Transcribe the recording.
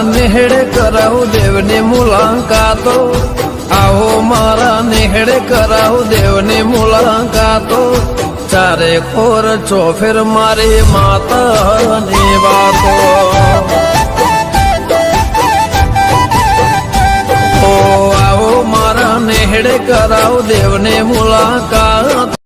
મારા નેહડે કરાવું દેવની મુલાકાતો, આવો મારા નેહડે કરાવું દેવની મુલાકાતો, ચારે ખોર ચોફેર મારી માતાની વાતો. આવો મારા નેહડે કરાવું દેવની મુલાકાત.